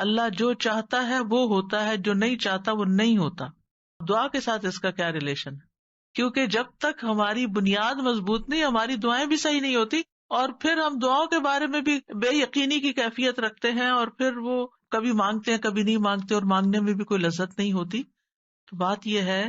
اللہ جو چاہتا ہے وہ ہوتا ہے، جو نہیں چاہتا وہ نہیں ہوتا. دعا کے ساتھ اس کا کیا ریلیشن ہے؟ کیونکہ جب تک ہماری بنیاد مضبوط نہیں، ہماری دعائیں بھی صحیح نہیں ہوتی، اور پھر ہم دعاؤں کے بارے میں بھی بے یقینی کی کیفیت رکھتے ہیں، اور پھر وہ کبھی مانگتے ہیں کبھی نہیں مانگتے، اور مانگنے میں بھی کوئی لذت نہیں ہوتی. تو بات یہ ہے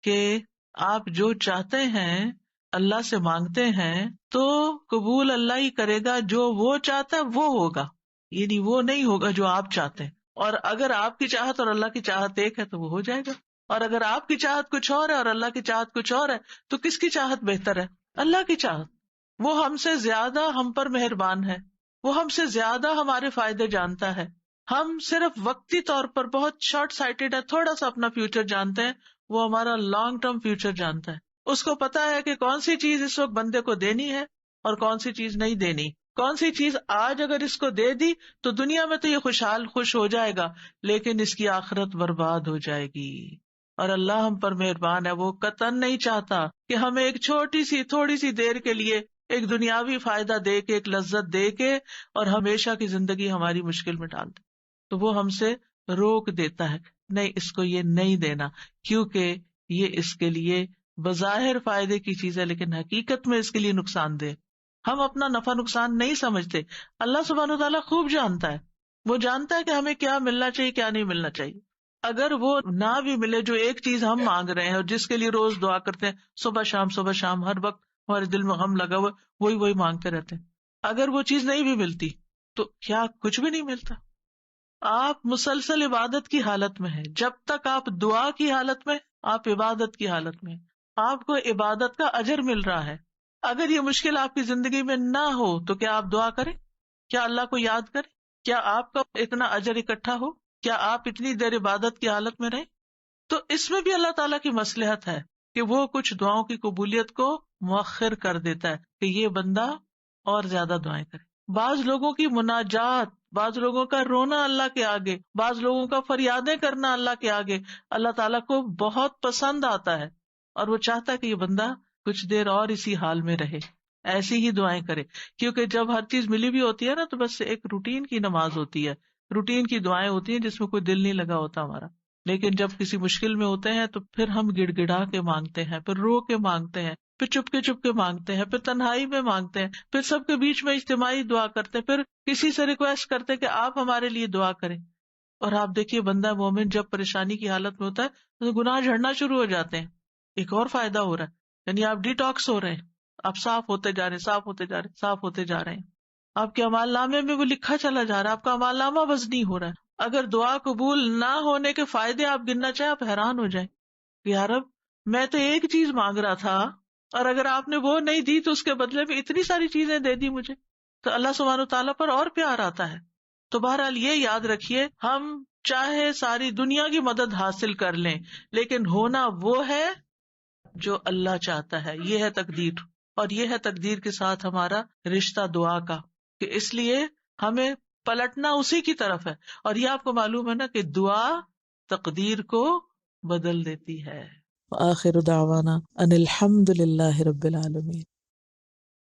کہ آپ جو چاہتے ہیں اللہ سے مانگتے ہیں تو قبول اللہ ہی کرے گا. جو وہ چاہتا ہے وہ ہوگا، یعنی وہ نہیں ہوگا جو آپ چاہتے ہیں. اور اگر آپ کی چاہت اور اللہ کی چاہت ایک ہے تو وہ ہو جائے گا. اور اگر آپ کی چاہت کچھ اور ہے اور اللہ کی چاہت کچھ اور ہے تو کس کی چاہت بہتر ہے؟ اللہ کی چاہت. وہ ہم سے زیادہ ہم پر مہربان ہے، وہ ہم سے زیادہ ہمارے فائدے جانتا ہے. ہم صرف وقتی طور پر بہت شارٹ سائٹڈ ہے، تھوڑا سا اپنا فیوچر جانتے ہیں، وہ ہمارا لانگ ٹرم فیوچر جانتا ہے. اس کو پتا ہے کہ کون سی چیز اس وقت بندے کو دینی ہے اور کون سی چیز نہیں دینی. کون سی چیز آج اگر اس کو دے دی تو دنیا میں تو یہ خوشحال خوش ہو جائے گا، لیکن اس کی آخرت برباد ہو جائے گی. اور اللہ ہم پر مہربان ہے، وہ قطعاً نہیں چاہتا کہ ہمیں ایک چھوٹی سی تھوڑی سی دیر کے لیے ایک دنیاوی فائدہ دے کے، ایک لذت دے کے، اور ہمیشہ کی زندگی ہماری مشکل میں ڈال دے. تو وہ ہم سے روک دیتا ہے، نہیں اس کو یہ نہیں دینا، کیونکہ یہ اس کے لیے بظاہر فائدے کی چیز ہے لیکن حقیقت میں اس کے لیے نقصان دہ. ہم اپنا نفع نقصان نہیں سمجھتے، اللہ سبحانہ وتعالیٰ خوب جانتا ہے. وہ جانتا ہے کہ ہمیں کیا ملنا چاہیے کیا نہیں ملنا چاہیے. اگر وہ نہ بھی ملے جو ایک چیز ہم مانگ رہے ہیں اور جس کے لیے روز دعا کرتے ہیں، صبح شام ہر وقت ہمارے دل میں غم لگا ہوا، وہی مانگتے رہتے ہیں، اگر وہ چیز نہیں بھی ملتی تو کیا کچھ بھی نہیں ملتا؟ آپ مسلسل عبادت کی حالت میں ہیں. جب تک آپ دعا کی حالت میں، آپ عبادت کی حالت میں، آپ کو عبادت کا اجر مل رہا ہے. اگر یہ مشکل آپ کی زندگی میں نہ ہو تو کیا آپ دعا کریں؟ کیا اللہ کو یاد کریں؟ کیا آپ کا اتنا اجر اکٹھا ہو؟ کیا آپ اتنی دیر عبادت کی حالت میں رہیں؟ تو اس میں بھی اللہ تعالیٰ کی مصلحت ہے کہ وہ کچھ دعاؤں کی قبولیت کو مؤخر کر دیتا ہے کہ یہ بندہ اور زیادہ دعائیں کرے. بعض لوگوں کی مناجات، بعض لوگوں کا رونا اللہ کے آگے، بعض لوگوں کا فریادیں کرنا اللہ کے آگے اللہ تعالیٰ کو بہت پسند آتا ہے، اور وہ چاہتا ہے کہ یہ بندہ کچھ دیر اور اسی حال میں رہے، ایسی ہی دعائیں کرے. کیونکہ جب ہر چیز ملی بھی ہوتی ہے نا تو بس ایک روٹین کی نماز ہوتی ہے، روٹین کی دعائیں ہوتی ہیں جس میں کوئی دل نہیں لگا ہوتا ہمارا. لیکن جب کسی مشکل میں ہوتے ہیں تو پھر ہم گڑ گڑا کے مانگتے ہیں، پھر رو کے مانگتے ہیں، پھر چپ کے مانگتے ہیں، پھر تنہائی میں مانگتے ہیں، پھر سب کے بیچ میں اجتماعی دعا کرتے ہیں، پھر کسی سے ریکویسٹ کرتے ہیں کہ آپ ہمارے لیے دعا کریں. اور آپ دیکھیے بندہ مومن جب پریشانی کی حالت میں ہوتا ہے تو گناہ جھڑنا شروع ہو جاتے ہیں. ایک اور فائدہ ہو رہا ہے، یعنی آپ ڈیٹاکس ہو رہے ہیں، آپ صاف ہوتے جا رہے ہیں، صاف ہوتے جا رہے ہیں. آپ کے اعمال نامے میں وہ لکھا چلا جا رہا ہے، آپ کا اعمال نامہ وزنی ہو رہا ہے. اگر دعا قبول نہ ہونے کے فائدے آپ گننا چاہیں آپ حیران ہو جائیں کہ یار اب میں تو ایک چیز مانگ رہا تھا اور اگر آپ نے وہ نہیں دی تو اس کے بدلے میں اتنی ساری چیزیں دے دی مجھے. تو اللہ سبحانہ وتعالیٰ پر اور پیار آتا ہے. تو بہرحال یہ یاد رکھیے، ہم چاہے ساری دنیا کی مدد حاصل کر لیں لیکن ہونا وہ ہے جو اللہ چاہتا ہے. یہ ہے تقدیر، اور یہ ہے تقدیر کے ساتھ ہمارا رشتہ دعا کا، کہ اس لیے ہمیں پلٹنا اسی کی طرف ہے. اور یہ آپ کو معلوم ہے نا کہ دعا تقدیر کو بدل دیتی ہے. وآخر دعوانا ان الحمد للہ رب العالمین.